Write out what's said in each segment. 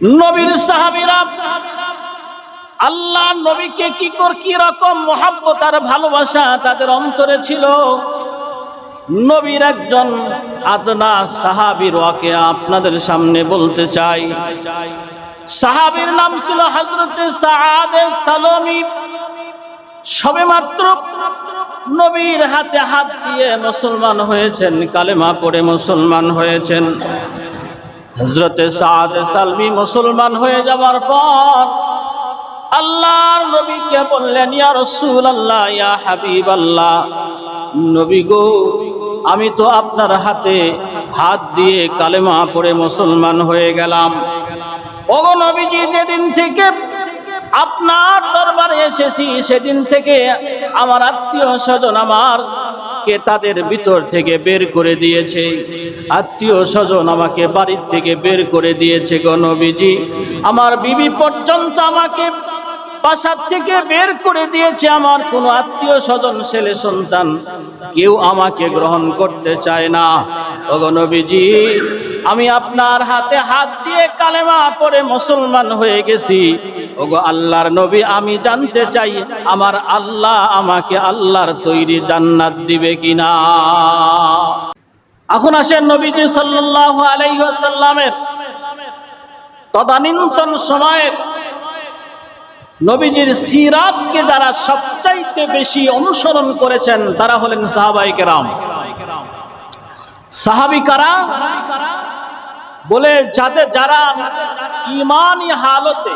নবীর সাহাবীরা আল্লাহ নবীকে কি রকম মুহাব্বত আর ভালোবাসা তাদের অন্তরে ছিল। নবীর একজন আদনা সাহাবীর ওয়াকিয়া আপনাদের সামনে বলতে চাই। সাহাবীর নাম ছিল হযরত সাআদ সালামি। সবেমাত্র নবীর হাতে হাত দিয়ে মুসলমান হয়েছেন, কালেমা পড়ে মুসলমান হয়েছেন। হযরত সাআদ সালামি মুসলমান হয়ে যাওয়ার পর আল্লাহর নবীকে বললেন, ইয়া রাসূলুল্লাহ, ইয়া হাবিবাল্লাহ, নবী গো, আমি তো আপনার হাতে হাত দিয়ে কালেমা পড়ে মুসলমান হয়ে গেলাম। ওগো নবীজি, যেদিন থেকে আপনার দরবারে এসেছি সেদিন থেকে আমার আত্মীয় স্বজন আমাকে তাদের ভিতর থেকে বের করে দিয়েছে। আত্মীয় স্বজন আমাকে বাড়ির থেকে বের করে দিয়েছে গো নবীজি। আমার বিবি পর্যন্ত আমাকে বাসা থেকে বের করে দিয়েছে। আমার কোনো আত্মীয় স্বজন ছেলে সন্তান কেউ আমাকে গ্রহণ করতে চায় না। ওগো নবীজি, আমি আপনার হাতে হাত দিয়ে কালেমা পড়ে মুসলমান হয়ে গেছি। ওগো আল্লাহর নবী, আমি জানতে চাই আমার আল্লাহ আমাকে আল্লাহর তৈরি জান্নাত দিবে কিনা। এখন আসেন নবীজি সাল্লাল্লাহু আলাইহি ওয়াসাল্লামের তদানীন্তন সময়ের নবীজির সিরাতকে যারা সবচাইতে বেশি অনুসরণ করেছেন তারা হলেন সাহাবায়ে কেরাম। সাহাবী কারা বলে, যারা ঈমানি হালতে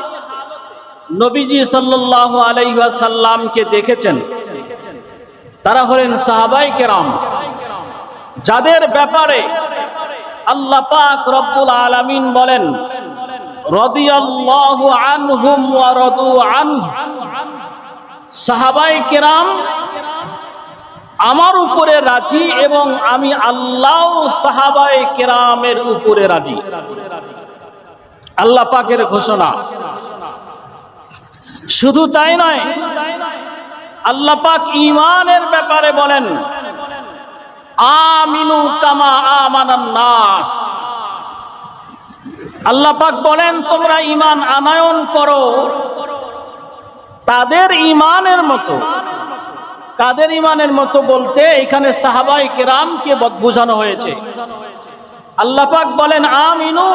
নবীজি সাল্লাল্লাহু আলাইহি ওয়াসাল্লামকে দেখেছেন তারা হলেন সাহাবায়ে কেরাম, যাদের ব্যাপারে আল্লাহ পাক রব্বুল আলামিন বলেন, রাদিয়াল্লাহু আনহুম ওয়া রাদু আনহু। সাহাবায়ে কেরাম আমার উপরে রাজি এবং আমি আল্লাহ সাহাবায়ে কেরামের উপরে রাজি। আল্লাহ পাকের ঘোষণা। শুধু তাই নয়, আল্লাহ পাক ঈমানের ব্যাপারে বলেন, আমিনু কামা আমানান নাস। আল্লাহ পাক বলেন, তোমরা ঈমান আনয়ন করো তাদের ঈমানের মতো। কাদের ঈমানের মতো বলতে এখানে সাহাবায়ে কেরামকে বোঝানো হয়েছে। আল্লাহ পাক বলেন, আমিনু,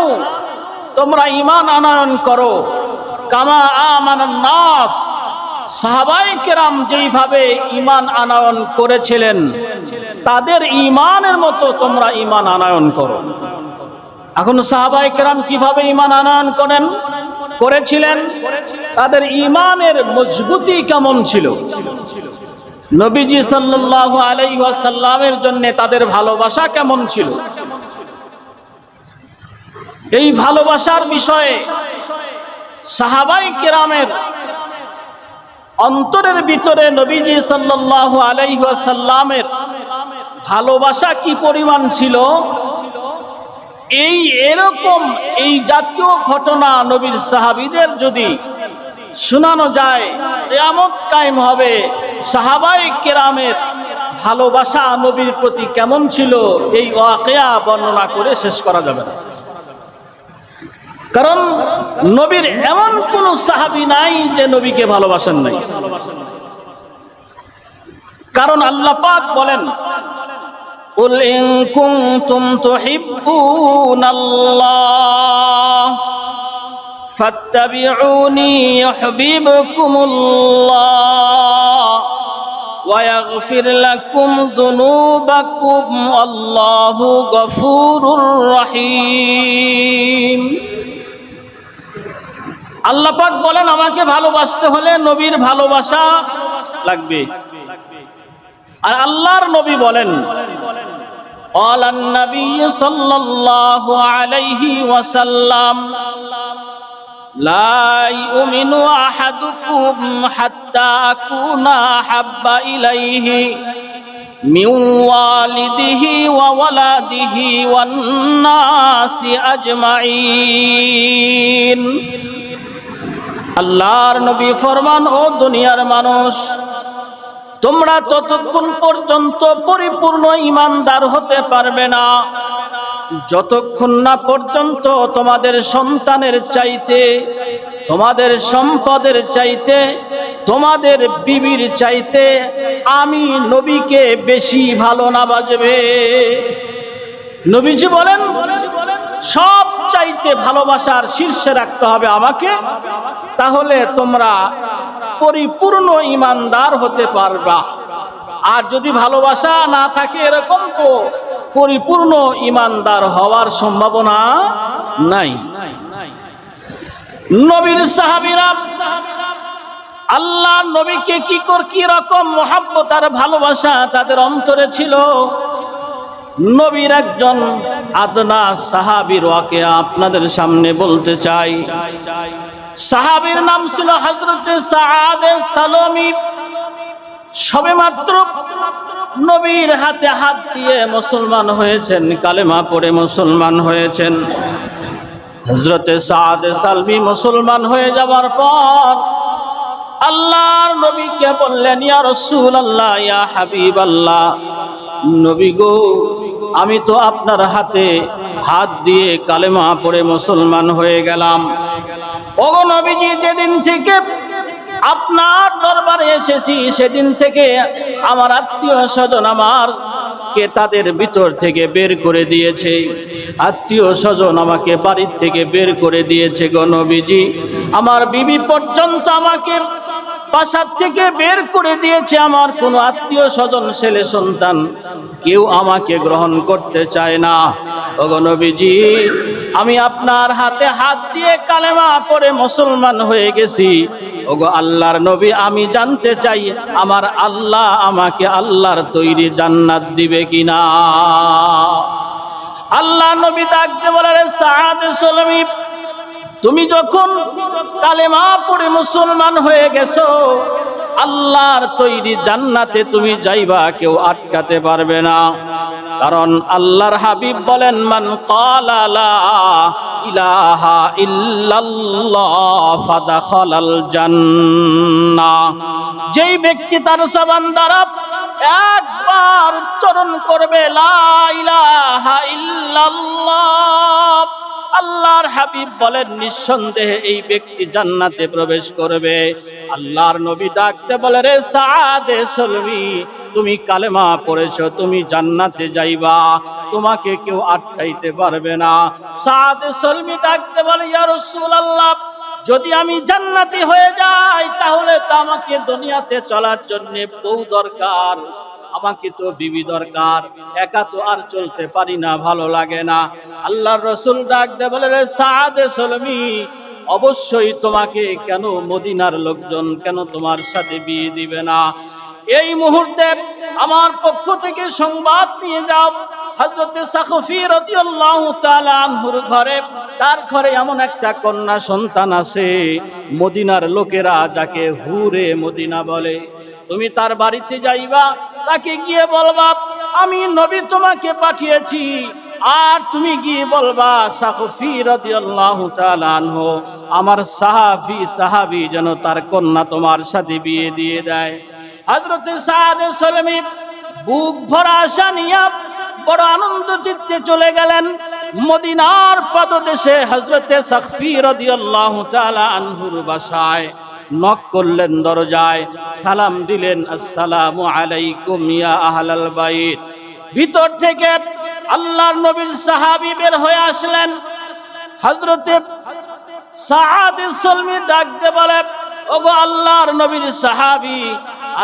তোমরা ঈমান আনয়ন করো কামা আমানান নাস। সাহাবায়ে কেরাম যেইভাবে ঈমান আনয়ন করেছিলেন তাদের ঈমানের মতো তোমরা ঈমান আনয়ন করো। এখন সাহাবায়ে কেরাম কিভাবে ঈমান আনয়ন করেছিলেন, তাদের ঈমানের মজবুতি কেমন ছিল, নবীজি সাল্লাল্লাহু আলাইহি ওয়াসাল্লামের জন্য তাদের ভালোবাসা কেমন ছিল, এই ভালোবাসার বিষয়ে সাহাবায়ে কেরামের অন্তরের ভিতরে নবীজি সাল্লাল্লাহু আলাইহি ওয়াসাল্লামের ভালোবাসা কি পরিমাণ ছিল, এরকম এই জাতীয় ঘটনা নবীর সাহাবীদের যদি শোনানো যায়, কিয়ামত কায়েম হবে। সাহাবায়ে কেরামের ভালোবাসা নবীর প্রতি কেমন ছিল এই ওয়াকিয়া বর্ণনা করে শেষ করা যাবে না। কারণ নবীর এমন কোন সাহাবী নাই যে নবীকে ভালোবাসেন নাই। কারণ আল্লাহ পাক বলেন, কুল ইন কুনতুম তুহিব্বুনাল্লাহ ফাত্তাবিউনি ইউহিব্বুকুমুল্লাহ ওয়া ইয়াগফির লাকুম যুনুবাকুম আল্লাহু গফুরুর রহিম। আল্লাহ পাক বলেন, আমাকে ভালোবাসতে হলে নবীর ভালোবাসা লাগবে। আর আল্লাহর নবী বলেন, ক্বালান নবী সাল্লাল্লাহু আলাইহি ওয়াসাল্লাম, লা ইউমিনু আহাদুকুম হাত্তা আকুনা আহাব্বা ইলাইহি মিন ওয়ালিদিহি ওয়া ওয়ালাদিহি ওয়ান নাসি আজমাইন। আল্লাহর নবী ফরমান, ও দুনিয়ার মানুষ, তোমরা ততক্ষণ পর্যন্ত পরিপূর্ণ ঈমানদার হতে পারবে না যতক্ষণ না পর্যন্ত তোমাদের সন্তানের চাইতে, তোমাদের সম্পদের চাইতে, তোমাদের বিবির চাইতে আমি নবীকে বেশি ভালো না বাজবে। নবীজি বলেন সব চাইতে ভালোবাসার শীর্ষে রাখতে হবে আমাকে, তাহলে তোমরা পরিপূর্ণ ঈমানদার হতে পারবা। আর যদি ভালোবাসা না থাকে এরকম, তো পরিপূর্ণ ঈমানদার হওয়ার সম্ভাবনা নাই। নবীর সাহাবীরা আল্লাহ নবীকে কি রকম মুহাব্বত আর ভালোবাসা তাদের অন্তরে ছিল। নবীর একজন আদনা সাহাবীর ওয়াকিয়া আপনাদের সামনে বলতে চাই। সাহাবীর নাম ছিল হযরত সাআদ সালামি। সবেমাত্র নবীর হাতে হাত দিয়ে মুসলমান হয়েছেন, কালেমা পড়ে মুসলমান হয়েছেন। হযরত সাআদ সালমি মুসলমান হয়ে যাওয়ার পর আল্লাহর নবীকে বললেন, ইয়া রাসূলুল্লাহ, ইয়া হাবিবাল্লাহ, নবী গো, আমি তো আপনার হাতে হাত দিয়ে কালেমা পড়ে মুসলমান হয়ে গেলাম। ওগো নবীজি, যেদিন থেকে আপনার দরবারে এসেছি সেদিন থেকে আমার আত্মীয় স্বজন আমাকে তাদের ভিতর থেকে বের করে দিয়েছে। আত্মীয় স্বজন আমাকে বাড়ির থেকে বের করে দিয়েছে গো নবীজি। আমার বিবি পর্যন্ত আমাকে বাসার থেকে বের করে দিয়েছে। আমার কোনো আত্মীয় স্বজন, ছেলে সন্তান কেউ আমাকে গ্রহণ করতে চায় না। ওগো নবীজি, আমি আপনার হাতে হাত দিয়ে কালেমা পড়ে মুসলমান হয়ে গেছি। ওগো আল্লাহর নবী, আমি জানতে চাই আমার আল্লাহ আমাকে আল্লাহর তৈরি জান্নাত দিবে কিনা। আল্লাহ নবী ডাক দিয়ে বলে, রে সাআদ সালামি, তুমি যখন কালেমা পড়ে মুসলমান হয়ে গেছো, আল্লাহর তৈরি জান্নাতে তুমি যাইবা, কেউ আটকাতে পারবে না। কারণ আল্লাহর হাবিব বলেন, মান ক্বালা লা ইলাহা ইল্লাল্লাহ ফাদাখালাল জান্নাহ। যেই ব্যক্তি তার জবান দ্বারা একবার উচ্চারণ করবে লা ইলাহা ইল্লাল্লাহ, আল্লাহর হাবিব বলেন নিঃসন্দেহে এই ব্যক্তি জান্নাতে প্রবেশ করবে। আল্লাহর নবী ডাকতে বলে, রে সাআদ সালমি, তুমি কালেমা পড়েছো, তুমি জান্নাতে যাইবা, তোমাকে কেউ আটকাইতে পারবে না। সাআদ সালমি ডাকতে বলে, ইয়া রাসূলুল্লাহ, যদি আমি জান্নাতি হয়ে যাই তাহলে তো আমাকে দুনিয়াতে চলার জন্য বউ দরকার, আমাকে তো বিবি দরকার, একা তো আর চলতে পারি না, ভালো লাগে না। আল্লাহর রাসূল ডাক দিয়ে বলে, রে সাআদ সালমি, অবশ্যই তোমাকে কেন মদিনার লোকজন কেন তোমার সাথে বিয়ে দিবে না। এই মুহূর্তে আমার পক্ষ থেকে সংবাদ নিয়ে যাও, হযরত সাকফী রাদিয়াল্লাহু তাআলা আনহুর ঘরে, তার ঘরে এমন একটা কন্যা সন্তান আছে, মদিনার লোকেরা যাকে হুরে মদিনা বলে। তুমি তার বাড়িতে যাইবা, তাকে গিয়ে বলবা আমি নবী তোমাকে পাঠিয়েছি, আর তুমি গিয়ে বলবা সাকফী রাদিয়াল্লাহু তাআলা আনহু আমার সাহাবী যেন তার কন্যা তোমার সাথে বিয়ে দিয়ে দেয়। হযরত সাআদ সালামি বুক ভরা আশা নিয়ে বড় আনন্দ চিত্তে চলে গেলেন মদিনার পাদদেশে। হযরত সাকফী রাদিয়াল্লাহু তাআলা আনহুর বাসায় নক করলেন, দরজায় সালাম দিলেন, আসসালামু আলাইকুম ইয়া আহলাল বাইত। ভিতর থেকে আল্লাহর নবীর সাহাবী বের হয়ে আসলেন। হযরত সাআদ সালমি ডাকতে বলে, ওগো আল্লাহর নবীর সাহাবী,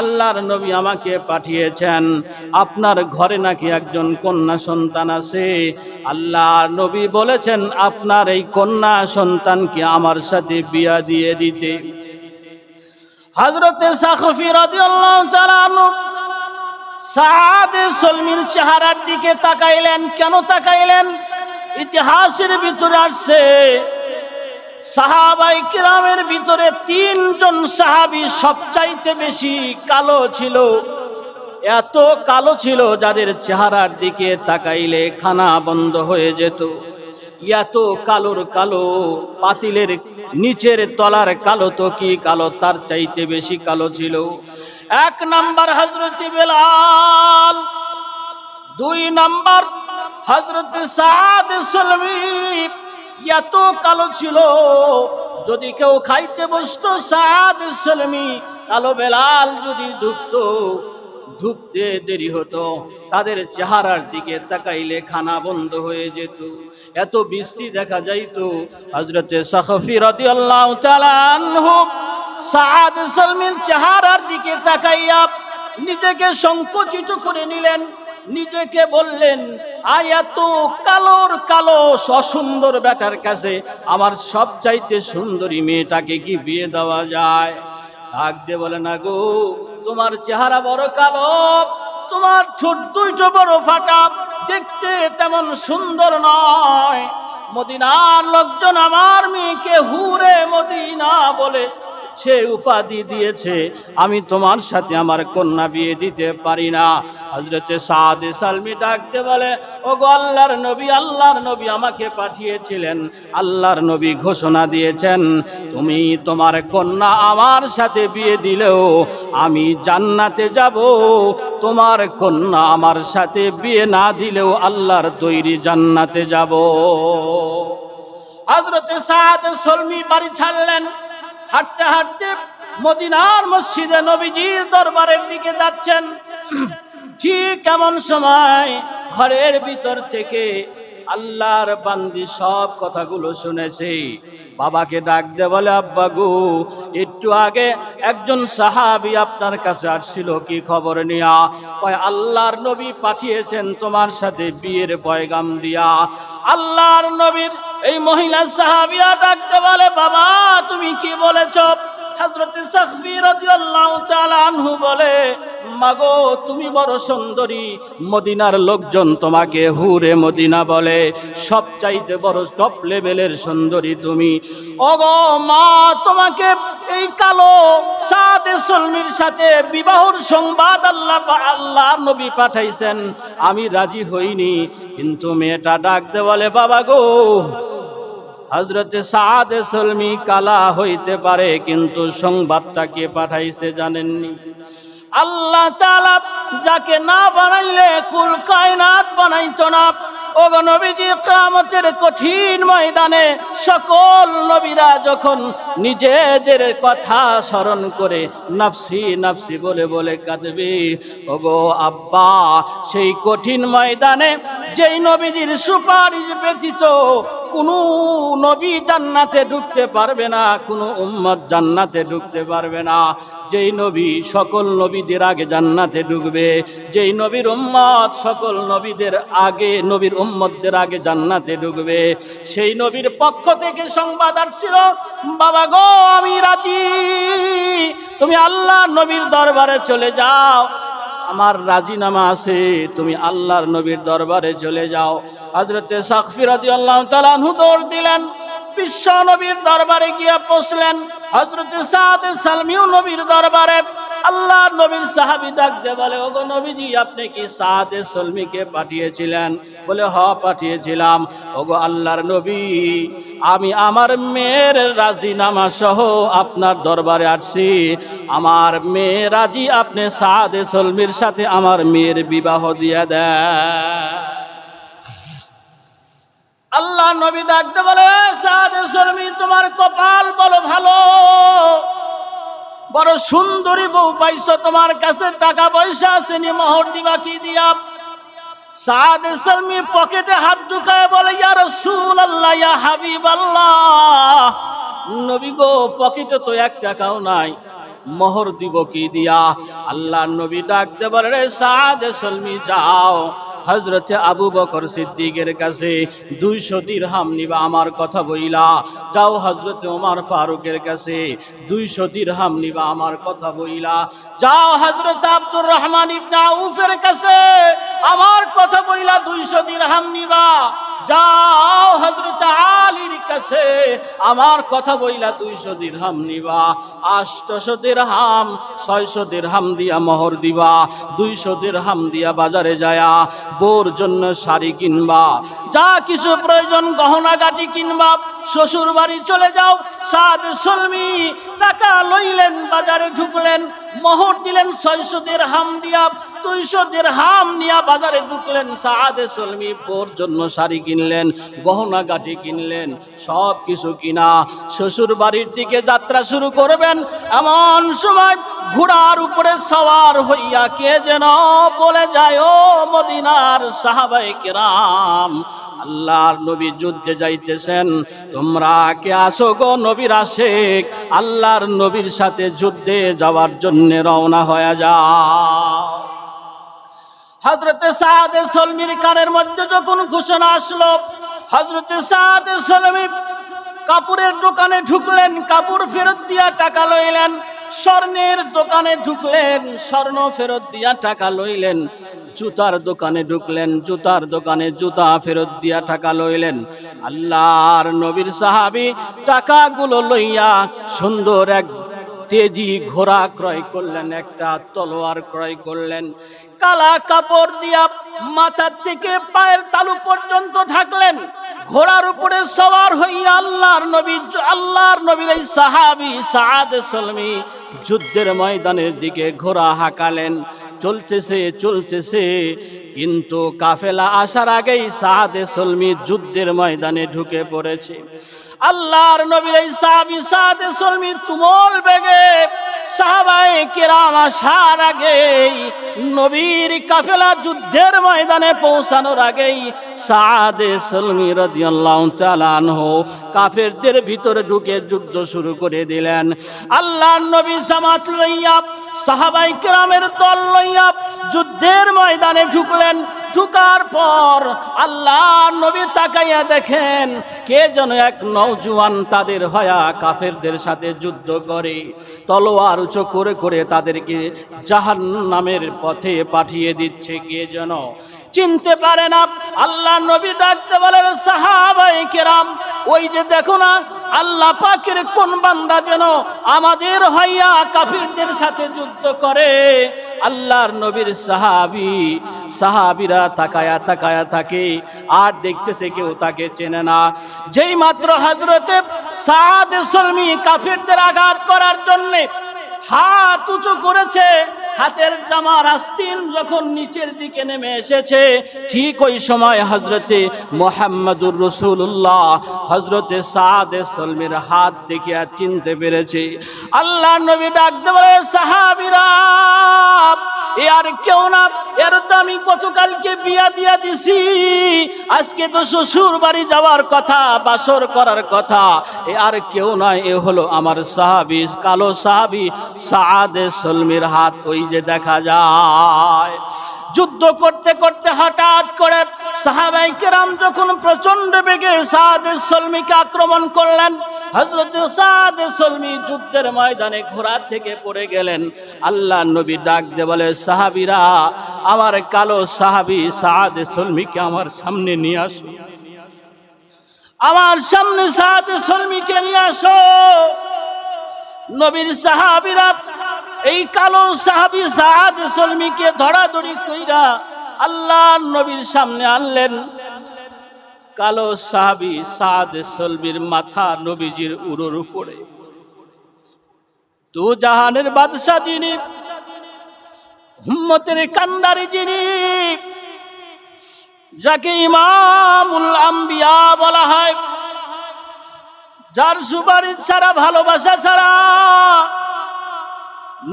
আল্লাহর নবী আমাকে পাঠিয়েছেন, আপনার ঘরে নাকি একজন কন্যা সন্তান আছে। আল্লাহর নবী বলেছেন আপনার এই কন্যা সন্তানকে আমার সাথে বিয়া দিয়ে দিতে। হযরত সাকফী রাদিয়াল্লাহু তাআলা আনহু সাআদ সালমির চেহারার দিকে তাকাইলেন। কেন তাকাইলেন? ইতিহাসের ভিতরে আসছে সাহাবায়ে কিরামের ভিতরে তিনজন সাহাবী সবচাইতে বেশি কালো ছিল। এত কালো ছিল যাদের চেহারার দিকে তাকাইলে খানা বন্ধ হয়ে যেত। এত কালোর কালো, পাতিলের নিচের তলার কালো তো কি কালো, তার চাইতে বেশি কালো ছিল। এক নাম্বার হযরত বেলাল, দুই নাম্বার হযরত সাদ সলমি এত কালো ছিল, যদি কেউ খাইতে বসতো সাদ সলমি, কালো বেলাল যদি ঢুকতে দেরি হতো, তাদের চেহারার দিকে তাকাইলে খানা বন্ধ হয়ে যেত, এত বৃষ্টি দেখা যাইতো। হযরত সাখফি রাদিয়াল্লাহু তাআলা আনহু সাদ সলমির চেহারার দিকে তাকাইয়া নিজেকে সংকুচিত করে নিলেন, নিজেকে বললেন, এত কালোর কালো অসুন্দর বেটার কাছে আমার সবচাইতে সুন্দরী মেয়েটাকে কি বিয়ে দেওয়া যায়? ডাক দিয়ে বলে, না গো, তোমার চেহারা বড় কালো, তোমার ঠোঁট দুইটো বড় ফাটা, দেখতে তেমন সুন্দর নয়। মদিনার লোকজন আমার মেয়েকে হুরে মদিনা বলে সে উপাধি দিয়েছে, আমি তোমার সাথে আমার কন্যা বিয়ে দিতে পারি না। হযরত সাদ সলমি ডাকতে বলে, ওগো আল্লাহর নবী, আল্লাহর নবী আমাকে পাঠিয়েছিলেন, আল্লাহর নবী ঘোষণা দিয়েছেন, তুমি তোমার কন্যা আমার সাথে বিয়ে দিলেও আমি জান্নাতে যাব, তোমার কন্যা আমার সাথে বিয়ে না দিলেও আল্লাহর তৈরি জান্নাতে যাব। হযরত সাদ সলমি বাড়ি ছাড়লেন, হাঁটতে হাঁটতে মদিনার মসজিদে নবীজির দরবারের দিকে যাচ্ছেন। ঠিক এমন সময় ঘরের ভিতর থেকে আল্লাহর বান্দি সব কথাগুলো শুনেছে, বাবাকে ডাক দে বলে, আব্বা গো, একটু আগে একজন সাহাবী আপনার কাছে আসছিল, কি খবর নিয়া? কয়, আল্লাহর নবী পাঠিয়েছেন তোমার সাথে বিয়ের পয়গাম দিয়া। আল্লাহর নবীর এই মহিলা সাহাবিয়া ডাকতে বলে, বাবা তুমি কি বলেছ? হযরত সাখফি রাদিয়াল্লাহু তাআলা আনহু বলে, মাগো তুমি বড় সুন্দরী, মদিনার লোকজন তোমাকে হুরে মদিনা বলে, সবচাইতে বড় টপ লেভেলের সুন্দরী তুমি। ওগো মা, তোমাকে এই কালো সাদ সলমির সাথে বিবাহর সংবাদ আল্লাহর নবী পাঠাইছেন, আমি রাজি হইনি। কিন্তু মেয়েটা ডাকতে বলে, বাবা গো, হযরত সাদ সলমি কালা হইতে পারে, কিন্তু সংবাদটা কে পাঠাইছে জানেননি? আল্লাহ তাআলা যাকে না বানাইলে কুল কায়নাত বানাইতো না। ওগো নবীজি, কিয়ামতের কঠিন ময়দানে সকল নবীরা যখন নিজেদের কথা স্মরণ করে নাফসি নাফসি বলে বলে কাঁদবে, ওগো আব্বা, সেই কঠিন ময়দানে যেই নবীজির সুপারিশ ব্যতীত কোনো নবী জান্নাতে ঢুকতে পারবে না, কোনো উম্মত জান্নাতে ঢুকতে পারবে না। যেই নবী সকল নবীদের আগে জান্নাতে ঢুকবে, যেই নবীর উম্মত সকল নবীদের আগে, নবীর উম্মতদের আগে জান্নাতে ঢুকবে, সেই নবীর পক্ষ থেকে সংবাদ আসছিল, বাবা গো, আমি রাজি, তুমি আল্লাহ নবীর দরবারে চলে যাও, আমার রাজিনামা আছে, তুমি আল্লাহর নবীর দরবারে চলে যাও। হযরত সাখফি রাদিয়াল্লাহু তাআলা আনহু দৌড় দিলেন, বিশ্ব নবীর দরবারে গিয়ে পৌঁছলেন। হযরত সাদ সলমিও নবীর দরবারে। আল্লাহর নবীর সাহাবী ডাকতে বলে, ওগো নবীজি, আপনি কি সাদ সলমিকে পাঠিয়েছিলেন? বলে, হ পাঠিয়েছিলাম। ওগো আল্লাহর নবী, আমি আমার মেয়ের রাজিনামা সহ আপনার দরবারে আসছি, আমার মেয়ে রাজি, আপনি সাদ সলমির সাথে আমার মেয়ের বিবাহ দিয়ে দেন। আল্লাহ নবী ডাকতে বলে, সাদ সলমি, তোমার কপাল বড় ভালো, বড় সুন্দরী বউ পাইছো, তোমার কাছে টাকা পয়সা আছে নি, মোহর দিবা কি দিয়া? সাদ সলমি পকেটে হাত ঢুকায় বলে, ইয়া রাসূলুল্লাহ, ইয়া হাবিবাল্লাহ, নবী গো, পকেটে তো 1 টাকাও নাই, মোহর দিব কি দিয়া? আল্লাহ নবী ডাকতে বলে, রে সাদ সলমি, যাও হযরত আবু বকর সিদ্দিকের কাছে 200 দিরহাম নিবা, আমার কথা বইলা। যাও হযরত ওমর ফারুকের কাছে 200 দিরহাম নিবা, আমার কথা বইলা। যাও হযরত আব্দুর রহমান ইবনে আউফের কাছে আমার কথা বইলা 200 দিরহাম নিবা। যাও হযরত আলীর কাছে আমার কথা বইলা 200 দিরহাম নিবা। 800 দিরহাম 600 দিরহাম দিয়া মোহর দিবা। 200 দিরহাম দিয়া বাজারে যায়া বোর জন্য শাড়ি কিনবা, যা কিছু প্রয়োজন গহনা গাটি কিনবা। শ্বশুর বাড়ি চলে যাও। সাদ সলমি টাকা লইলেন, বাজারে ঢুকলেন, মোহর দিলেন 600 দিরহাম দিয়া, 200 দিরহাম নিয়া বাজারে ঢুকলেন। সাআদে সলমি বোর জন্য শাড়ি কিনলেন, গহনা গাটি কিনলেন, সব কিছু কিনা শ্বশুর বাড়ির দিকে যাত্রা শুরু করবেন। এমন সময় ঘোড়ার উপরে সওয়ার হইয়া কে যেন বলে যায়, ও মদিনার সাহাবায়ে কেরাম, আল্লাহর নবী যুদ্ধে যাইতেছেন, তোমরা কে আসো গো নবীর আশিক, আল্লাহর নবীর সাথে যুদ্ধে যাওয়ার জন্য রওনা হয়ে যাও। হযরতে সাআদে সলমির কানের মধ্যে যখন ঘোষণা আসলো, হযরতে সাআদে সলমি কাপড়ের দোকানে ঢুকলেন, কাপড় ফেরত দিয়া টাকা লইলেন। স্বর্ণের দোকানে ঢুকলেন, স্বর্ণ ফেরত দিয়া টাকা লইলেন। জুতার দোকানে ঢুকলেন, জুতার দোকানে জুতা ফেরত দিয়া টাকা লইলেন। আল্লাহর নবীর সাহাবী টাকাগুলো লইয়া সুন্দর এক তেজি ঘোড়া ক্রয় করলেন, একটা তলোয়ার ক্রয় করলেন। কালা কাপড় দিয়া মাথা থেকে পায়ের তালু পর্যন্ত ঢাকলেন। ঘোড়ার উপরে সওয়ার হইয়া আল্লাহর নবীর এই সাহাবী সাআদে সলমি যুদ্ধের ময়দানের দিকে ঘোড়া হাঁকালেন। চলতেছে, কিন্তু কাফেলা আসার আগেই সাআদে সলমি যুদ্ধের ময়দানে ঢুকে পড়েছে। আল্লাহর নবীর এই সাহাবী সাআদে সলমি তুমুল বেগে সাহাবায়ে কেরাম আসার আগেই, নবীর কাফেলা যুদ্ধের ময়দানে পৌঁছানোর আগেই সাআদে সলমি রাদিয়াল্লাহু তাআলা আনহু কাফেরদের ভিতরে ঢুকে যুদ্ধ শুরু করে দিলেন। আল্লাহর নবী জামাত লইয়া, সাহাবায়ে কেরামের দল লইয়া যুদ্ধের ময়দানে ঢুকলেন। ঢুকার পর আল্লাহর নবী তাকাইয়া দেখেন, কে যেন এক নওজোয়ান তাদের হয়া কাফেরদের সাথে যুদ্ধ করে, তলোয়ার উঁচু করে করে তাদেরকে জাহান্নামের পথে পাঠিয়ে দিচ্ছে। কে যেন চিনতে পারে না। আল্লাহ নবী ডাকতে বলেন, সাহাবায়ে কেরাম, ওই যে দেখো না, আল্লাহ পাকের কোন বান্দা যেন আমাদের হইয়া কাফিরদের সাথে যুদ্ধ করে। আল্লাহর নবীর সাহাবীরা তাকায়া থাকে, আর দেখতেছে কেউ তাকে চেনে না। যেই মাত্র হযরতে সাআদে সলমি কাফিরদের আঘাত করার জন্যে হাত উঁচু করেছে, হাতের জামার আস্তিন যখন নিচের দিকে নেমে এসেছে, ঠিক ওই সময় হযরতে মুহাম্মদুর রাসূলুল্লাহ হযরতে সাআদে সলমির হাত দেখিয়া চিনতে পেরেছে। আল্লাহর নবী ডাকতে বলে, সাহাবীরা, এ আর কেউ না, এর তো আমি গতকালকে বিয়া দিয়া দিছি, আজকে তো শ্বশুর বাড়ি যাওয়ার কথা, বাসর করার কথা। এ আর কেউ নয়, এ হলো আমার সাহাবী, কালো সাহাবী সাআদে সলমির হাত ওই যে দেখা যায়। যুদ্ধ করতে করতে হঠাৎ করে সাহাবায়ে কেরাম যখন প্রচন্ড বেগে সাআদে সলমিকে আক্রমণ করলেন, হযরত সাআদে সলমি যুদ্ধের ময়দানে ঘোড়া থেকে পড়ে গেলেন। আল্লাহর নবী ডাক দিয়ে বলে, সাহাবীরা, আমার কালো সাহাবী সাআদে সলমিকে আমার সামনে নিয়ে আসো, আমার সামনে সাআদে সলমিকে নিয়ে আসো। নবীর সাহাবীরা এই কালো সাহাবী সাআদে সলমিকে ধরাধরি কইরা আল্লাহর নবীর সামনে আনলেন। কালো সাহাবী সাআদে সলমির মাথা নবীজির উরুর উপরে। তু জাহানের বাদশা যিনি, উম্মতের কান্ডারি যিনি, যাকে ইমামুল আম্বিয়া বলা হয়, যার সুপারিশ ছাড়া, ভালোবাসা ছাড়া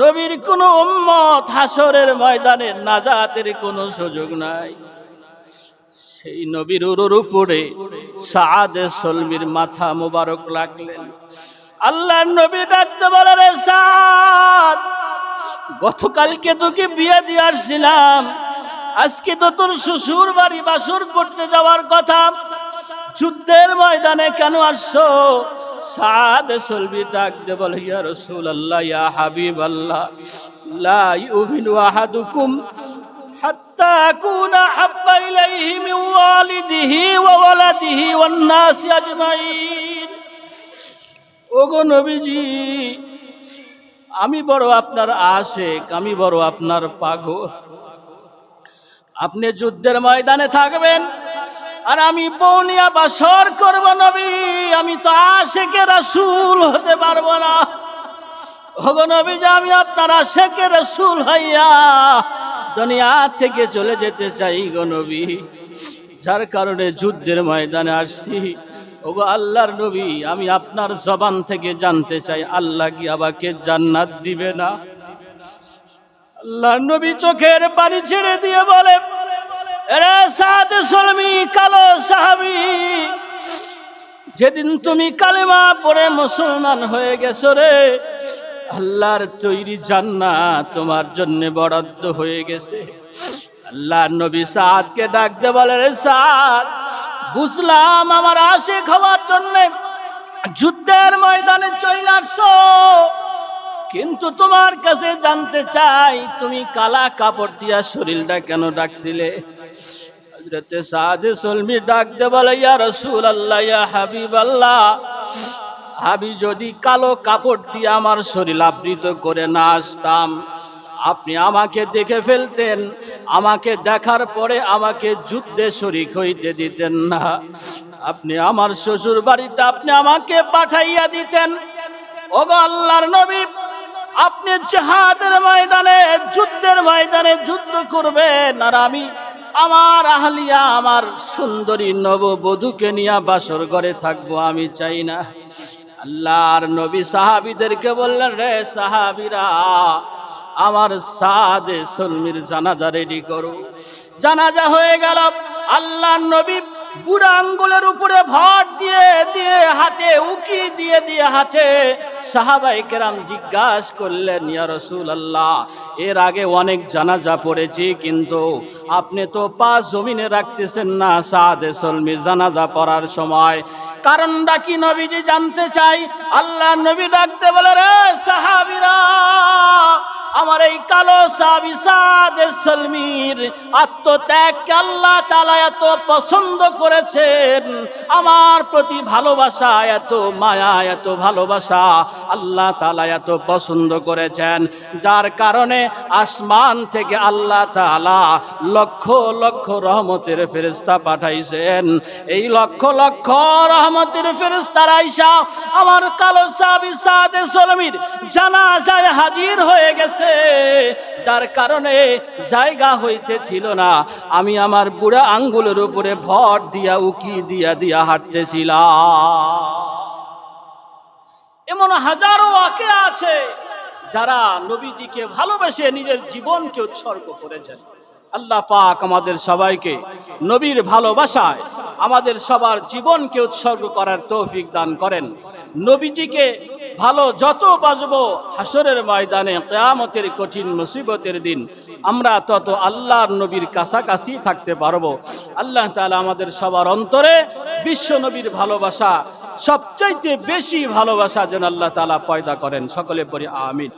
নবীর কোন উম্মত হাসরের ময়দানে নাজাতের কোনো সুযোগ নাই, সেই নবীর উরুর উপরে সাআদে সলমির মাথা মোবারক লাগলেন। আল্লাহর নবী ডাকতে বলে, রে সাআদ, গতকালকে তোকে বিয়ে দিয়ে আসছিলাম, আজকে তো তোর শ্বশুর বাড়ি বাসর করতে যাওয়ার কথা, যুদ্ধের ময়দানে কেন আসছো? সাআদে সলমি ডাকতে বলে, ইয়া রাসূলুল্লাহ, ইয়া হাবিবাল্লাহ, লা ইউমিনু আহাদুকুম হাত্তা আকুনা হাব্বা ইলাইহি মিন ওয়ালিদিহি ওয়া ওয়ালাদিহি ওয়ান নাসি আজমাইন। ওগো নবীজি, আমি বড় আপনার আশিক, আমি বড় আপনার পাগল। আপনি যুদ্ধের ময়দানে থাকবেন আর আমি বউ নিয়া বাসর করব। নবী, আমি তো আশিকে রাসূল হতে পারবো না। ওগো নবীজি, আমি আপনার আশিকে রাসূল হইয়া দুনিয়া থেকে চলে যেতে চাই গো নবী, যার কারণে যুদ্ধের ময়দানে আসছি। ওগো আল্লাহর নবী, আমি আপনার জবান থেকে জানতে চাই, আল্লাহ কি আমাকে জান্নাত দিবে না? আল্লাহর নবী চোখের পানি ছেড়ে দিয়ে বলে, রে সাদ সলমি কালো সাহাবী, যেদিন তুমি কালেমা পড়ে মুসলমান হয়ে গেছো রে, আল্লাহর তৈরি জান্নাত তোমার জন্য বরাদ্দ হয়ে গেছে। আল্লাহর নবী সাদকে ডাকতে বলে, রে সাদ, বুঝলাম আমার আশিক হওয়ার জন্য যুদ্ধের ময়দানে চলে আসছো, কিন্তু তোমার কাছে জানতে চাই, তুমি কালা কাপড় দিয়া শরীরটা কেন ঢাকছিলে? হযরতে সাদ সলমি ডাকতে বলে, ইয়া রাসূলুল্লাহ, ইয়া হাবিবাল্লাহ, আমি যদি কালো কাপড় দিয়ে আমার শরীর আবৃত করে না আসতাম, আপনি আমাকে দেখে ফেলতেন, আমাকে দেখার পরে আমাকে যুদ্ধে শরীক হইতে দিতেন না, আপনি আমার শ্বশুর বাড়িতে আপনি আমাকে পাঠাইয়া দিতেন। ওগো আল্লাহর নবী, আপনি জিহাদের ময়দানে, যুদ্ধের ময়দানে যুদ্ধ করবেন, আর আমি আমার আহলিয়া, আমার সুন্দরী নববধূকে নিয়ে বাসর ঘরে থাকবো, আমি চাই না। আল্লাহর নবী সাহাবীদেরকে বললেন, রে সাহাবীরা, আমার সাদে সলমির জানাজা রেডি করো। জানাজা হয়ে গেল। আল্লাহর নবী বুড়া আঙ্গুলের উপরে ভর দিয়ে দিয়ে হাঁটে, উকি দিয়ে দিয়ে হাঁটে। সাহাবায়ে কেরাম জিজ্ঞাসা করলেন, ইয়া রাসূলুল্লাহ, এর আগে অনেক জানাজা পড়েছি, কিন্তু আপনি তো পা জমিনে রাখতেছেন না সাদে সলমির জানাজা পড়ার সময়, কারণটা কি নবীজি জানতে চাই। আল্লাহর নবী ডাকতে বলে, রে সাহাবীরা, আমার এই কালো সাহাবী সাদে সলমির আত্মত্যাগকে আল্লাহ তাআলা এত পছন্দ করেছেন, আমার প্রতি ভালোবাসা, এত মায়া, এত ভালোবাসা আল্লাহ তাআলা এত পছন্দ করেছেন, যার কারণে আসমান থেকে আল্লাহ তাআলা লক্ষ লক্ষ রহমতের ফেরেশতা পাঠাইছেন। এই লক্ষ লক্ষ রহমতের ফেরেশতারা আইসা আমার কালো সাহাবী সাদে সলমির জানাজায় হাজির হয়ে গেছে, যার কারণে জায়গা হইতেছিল না, আমি আমার বুড়া আঙ্গুলের উপরে ভর দিয়া উকি দিয়া দিয়া হাঁটতেছিলাম। এমন হাজারো ওয়াকিয়া আছে যারা নবীজিকে ভালোবেসে নিজের জীবনকে উৎসর্গ করেছেন। আল্লাহ পাক আমাদের সবাইকে নবীর ভালোবাসায় আমাদের সবার জীবনকে উৎসর্গ করার তৌফিক দান করেন। নবীজিকে ভালো যত বাজবো, হাসরের ময়দানে, কিয়ামতের কঠিন মুসিবতের দিন আমরা তত আল্লাহর নবীর কাছাকাছি থাকতে পারবো। আল্লাহ তাআলা আমাদের সবার অন্তরে বিশ্ব নবীর ভালোবাসা, সবচাইতে বেশি ভালোবাসা যেন আল্লাহ তাআলা পয়দা করেন। সকলে পড়ি আমিন।